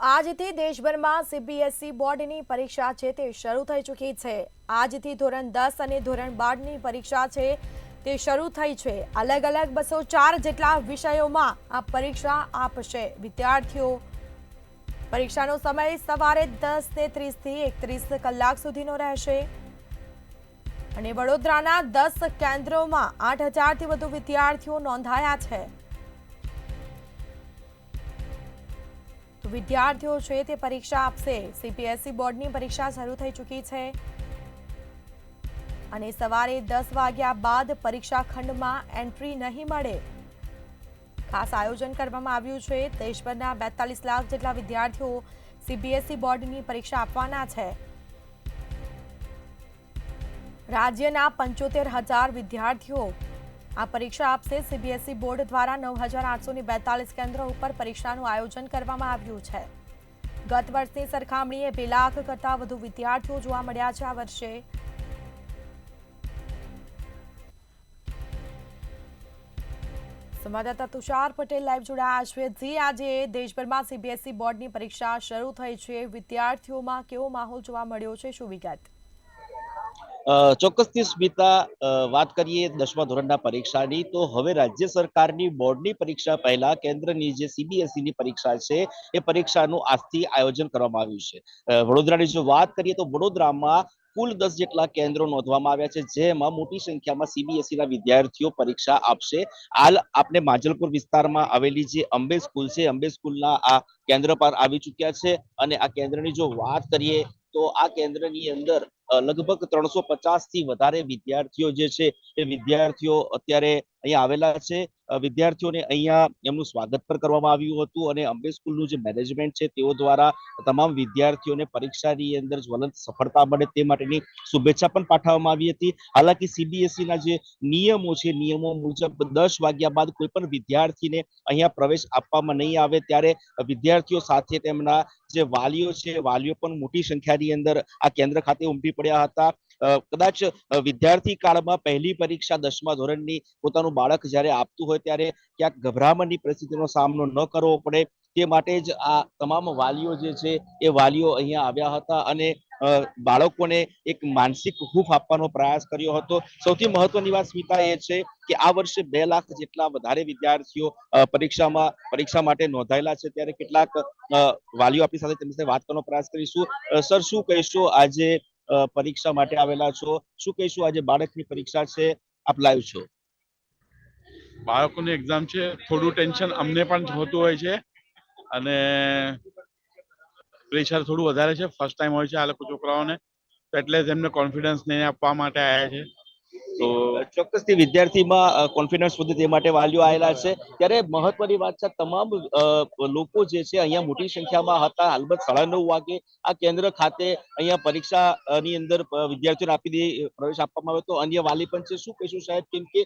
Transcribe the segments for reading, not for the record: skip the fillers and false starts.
આજથી દેશભરમાં સીબીએસઈ બોર્ડની પરીક્ષા છે તે શરૂ થઈ ચૂકી છે। આજથી ધોરણ 10 અને ધોરણ 12ની પરીક્ષા છે તે શરૂ થઈ છે। અલગ અલગ 204 જેટલા વિષયોમાં આ પરીક્ષા આપશે। વિદ્યાર્થીઓ પરીક્ષાનો સમય સવારે 10:30 થી 31 કલાક સુધીનો રહેશે અને વડોદરાના 10 કેન્દ્રોમાં 8000 થી વધુ વિદ્યાર્થીઓ નોંધાયા છે। તો વિદ્યાર્થીઓ છે તે પરીક્ષા આપશે। સીબીએસઈ બોર્ડની પરીક્ષા શરૂ થઈ ચૂકી છે અને સવારે 10 વાગ્યા બાદ પરીક્ષા ખંડમાં એન્ટ્રી નહીં મળે। ખાસ આયોજન કરવામાં આવ્યું છે। દેશભરના 42 લાખ જેટલા વિદ્યાર્થીઓ સીબીએસઈ બોર્ડની પરીક્ષા આપવાના છે। રાજ્યના 75,000 વિદ્યાર્થીઓ આ પરીક્ષા આપશે। સીબીએસઈ બોર્ડ દ્વારા 9,842 કેન્દ્રો ઉપર પરીક્ષાનું આયોજન કરવામાં આવ્યું છે। ગત વર્ષની સરખામણીએ 2 લાખ કરતાં વધુ વિદ્યાર્થીઓ જોવા મળ્યા છે આ વર્ષે। સંવાદદાતા તુષાર પટેલ લાઈવ જોડાયા છે। જી, આજે દેશભરમાં સીબીએસઈ બોર્ડની પરીક્ષા શરૂ થઈ છે। વિદ્યાર્થીઓમાં કેવો માહોલ જોવા મળ્યો છે, શું વિગત? ચોક્કસથી સ્મિતા, વાત કરીએ 10મા ધોરણના પરીક્ષાની તો હવે રાજ્ય સરકારની બોર્ડની પરીક્ષા પહેલા કેન્દ્રની જે સીબીએસઈ ની પરીક્ષા છે એ પરીક્ષાનું આજથી આયોજન કરવામાં આવ્યું છે। વડોદરાની જો વાત કરીએ તો વડોદરામાં કુલ 10 જેટલા કેન્દ્રો નોંધવામાં આવ્યા છે, જેમાં મોટી સંખ્યામાં સીબીએસઈ ના વિદ્યાર્થીઓ પરીક્ષા આપશે। હાલ આપણે માંજલપુર વિસ્તારમાં આવેલી જે અંબે સ્કૂલ છે, અંબે સ્કૂલના આ કેન્દ્ર પર આવી ચૂક્યા છે અને આ કેન્દ્રની જો વાત કરીએ તો આ કેન્દ્રની અંદર લગભગ 350 થી વધારે વિદ્યાર્થીઓ જે છે એ વિદ્યાર્થીઓ અત્યારે અહીંયા આવેલા છે। વિદ્યાર્થીઓને અહીંયા એમનું સ્વાગત પણ કરવામાં આવ્યું હતું અને અંબે સ્કૂલનું જે મેનેજમેન્ટ છે તેઓ દ્વારા તમામ વિદ્યાર્થીઓને પરીક્ષાની અંદર જ્વલંત સફળતા મળે તે માટેની શુભેચ્છા પણ પાઠવવામાં આવી હતી। હાલાકી સીબીએસઈ ના જે નિયમો છે, નિયમો મુજબ 10 વાગ્યા બાદ કોઈ પણ વિદ્યાર્થીને અહીંયા પ્રવેશ આપવામાં નહીં આવે, ત્યારે વિદ્યાર્થીઓ સાથે તેમના જે વાલીઓ છે, વાલીઓ પણ મોટી સંખ્યાની અંદર આ કેન્દ્ર ખાતે ઉમટી પડ્યા હતા। કદાચ વિદ્યાર્થી કાળમાં પહેલી પરીક્ષા 10મા ધોરણની પોતાનું બાળક જ્યારે આપતું હોય ત્યારે ક્યાંક ગભરામણની પરિસ્થિતિનો સામનો ન કરવો પડે તે માટે જ આ તમામ વાલીઓ જે છે એ વાલીઓ અહીંયા આવ્યા હતા અને બાળકોને એક માનસિક હૂફ આપવાનો પ્રયાસ કર્યો હતો। સૌથી મહત્વની વાત સ્મિતા એ છે કે આ વર્ષે 2 લાખ જેટલા વધારે વિદ્યાર્થીઓ પરીક્ષા માટે નોંધાયેલા છે, ત્યારે કેટલાક વાલીઓ આપણી સાથે તેમની સાથે વાત કરવાનો પ્રયાસ કરીશું। સર, શું કહેશો, આજે પરીક્ષા માટે આવેલા છો, શું કહીશું, આજે બાળકની પરીક્ષા છે, આપ લાઈવ છો? બાળકોની એક્ઝામ છે, થોડું ટેન્શન અમને પણ હોતું હોય છે અને પ્રેશર થોડું વધારે છે। ફર્સ્ટ ટાઈમ હોય છે આ લોકો છોકરાઓને, તો એટલે જ એમને કોન્ફિડન્સ નહીં આપવા માટે આવ્યા છે। તો ચોક્કસથી વિદ્યાર્થીમાં કોન્ફિડન્સ વધે તે માટે વાલીઓ આવેલા છે। ત્યારે મહત્વની વાત છે, તમામ લોકો જે છે અહીંયા મોટી સંખ્યામાં હતા। અલબત્ત 9:30 વાગે આ કેન્દ્ર ખાતે અહીંયા પરીક્ષાની અંદર વિદ્યાર્થીઓને પ્રવેશ આપવામાં આવ્યો તો અન્ય વાલી પણ છે। શું કહીશું સાહેબ, કેમ કે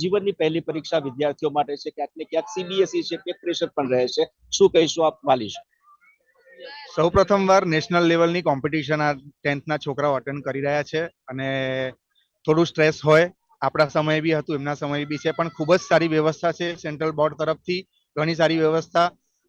જીવનની પહેલી પરીક્ષા વિદ્યાર્થીઓ માટે છે, ક્યાંક ને ક્યાંક સીબીએસઈ છે કે પ્રેશર પણ રહે છે, શું કહીશું આપ વાલી છો? સૌ પ્રથમવાર નેશનલ લેવલની કોમ્પિટિશન આ 10th ના છોકરાઓ અટેન્ડ કરી રહ્યા છે અને થોડું સ્ટ્રેસ હોય, આપણા સમય બી હતું, એમના સમય બી છે, પણ ખૂબ જ સારી વ્યવસ્થા છે સેન્ટ્રલ બોર્ડ તરફથી। ઘણી સારી વ્યવસ્થા,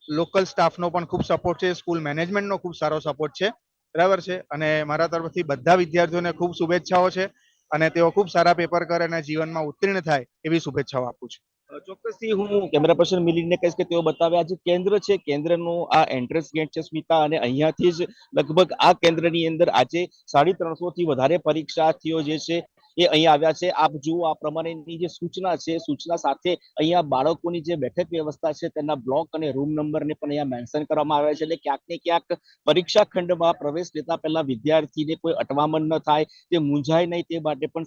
લોકલ સ્ટાફનો પણ ખૂબ સપોર્ટ છે, સ્કૂલ મેનેજમેન્ટનો ખૂબ સારો સપોર્ટ છે, બરાબર છે। અને મારા તરફથી બધા વિદ્યાર્થીઓને ખૂબ શુભેચ્છાઓ છે અને તેઓ ખૂબ સારા પેપર કરે અને જીવનમાં ઉત્તીર્ણ થાય એવી શુભેચ્છાઓ આપું છું। ચોક્કસથી હું કેમેરા પર્સન મિલિંદને કહીશ કે તેઓ બતાવે આ જે કેન્દ્ર છે, કેન્દ્રનું આ એન્ટ્રન્સ ગેટ છે સ્મિતા, અને અહીંયાથી જ લગભગ આ કેન્દ્રની અંદર આજે 350 થી વધારે પરીક્ષાર્થીઓ જે છે એ અહીંયા આવ્યા છે। આપ જુઓ આ પ્રમાણેની જે સૂચના છે, સૂચના સાથે અહીંયા બાળકોની જે બેઠક વ્યવસ્થા છે તેના બ્લોક અને રૂમ નંબરને પણ અહીંયા મેન્શન કરવામાં આવ્યા છે, એટલે ક્યાંક ને ક્યાંક પરીક્ષા ખંડમાં પ્રવેશ લેતા પહેલા વિદ્યાર્થીને કોઈ અટવામણ ન થાય, તે મૂંઝાય નહીં તે માટે પણ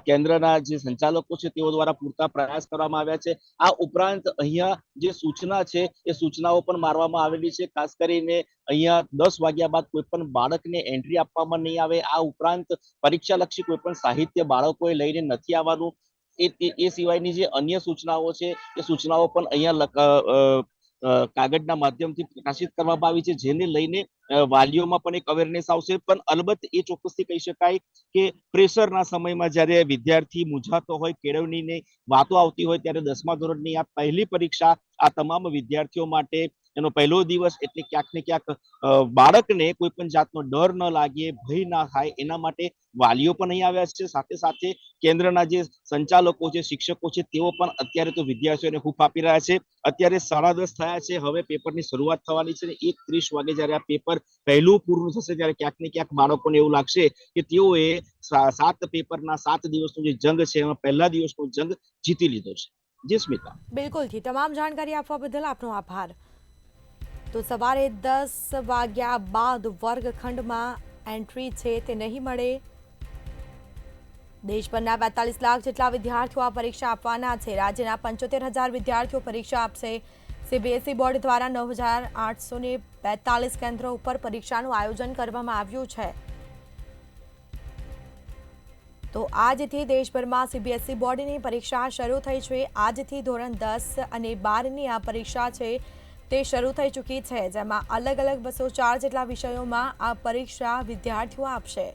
કેન્દ્રના જે સંચાલકો છે તેઓ દ્વારા પૂરતા પ્રયાસ કરવામાં આવ્યા છે। આ ઉપરાંત અહીંયા જે સૂચના છે એ સૂચનાઓ પણ મારવામાં આવેલી છે, ખાસ કરીને અહીંયા 10 વાગ્યા બાદ કોઈ પણ બાળકને એન્ટ્રી આપવામાં નહીં આવે। આ ઉપરાંત પરીક્ષાલક્ષી કોઈ પણ સાહિત્ય બાળકોએ લઈને નથી આવવાનું, એ સિવાયની જે અન્ય સૂચનાઓ છે એ સૂચનાઓ પણ અહીંયા કાગળના માધ્યમથી પ્રકાશિત કરવામાં આવી છે, જેને લઈને વાલીઓમાં પણ એક અવેરનેસ આવશે। પણ અલબત્ત એ ચોક્કસથી કહી શકાય કે પ્રેશરના સમયમાં જ્યારે વિદ્યાર્થી મૂંઝાતો હોય, કેળવણીની વાતો આવતી હોય, ત્યારે 10મા ધોરણની આ પહેલી પરીક્ષા આ તમામ વિદ્યાર્થીઓ માટે એનો પહેલો દિવસ એટલે ક્યાંક ને ક્યાંક બાળકને કોઈ પણ જાતનો ડર ન લાગે, ભય ના થાય એના માટે વાલીઓ પણ અહીં આવ્યા છે. સાથે સાથે કેન્દ્રના જે સંચાલકો છે, શિક્ષકો છે, તેઓ પણ અત્યારે તો વિદ્યાર્થીઓને હૂંફ આપી રહ્યા છે. અત્યારે 10:30 થયા છે, હવે પેપરની શરૂઆત થવાની છે. 1:30 વાગે જ્યારે આ પેપર પહેલું પૂરું થશે ત્યારે ક્યાંક ને ક્યાંક બાળકોને એવું લાગશે કે તેઓએ 7 પેપરના 7 દિવસનો જે જંગ છે એમાં પહેલા દિવસનો જંગ જીતી લીધો છે. જી સ્મિતા. બિલકુલથી તમામ જાણકારી આપવા બદલ આપનો આભાર. તો સવારે 10 વાગ્યા બાદ વર્ગખંડમાં એન્ટ્રી છે તે નહીં મળે. દેશભરના 42 લાખ જેટલા વિદ્યાર્થીઓ આ પરીક્ષા આપવાના છે. રાજ્યના 75,000 વિદ્યાર્થીઓ પરીક્ષા આપશે. સીબીએસઈ બોર્ડ દ્વારા 9,842 કેન્દ્રો ઉપર પરીક્ષાનું આયોજન કરવામાં આવ્યું છે. તો આજથી દેશભરમાં સીબીએસઈ બોર્ડની પરીક્ષા શરૂ થઈ છે. આજથી ધોરણ 10 અને 12ની આ પરીક્ષા છે તે શરૂ થઈ ચૂકી છે, જેમાં અલગ અલગ 204 જેટલા વિષયોમાં આ પરીક્ષા વિદ્યાર્થીઓ આપશે.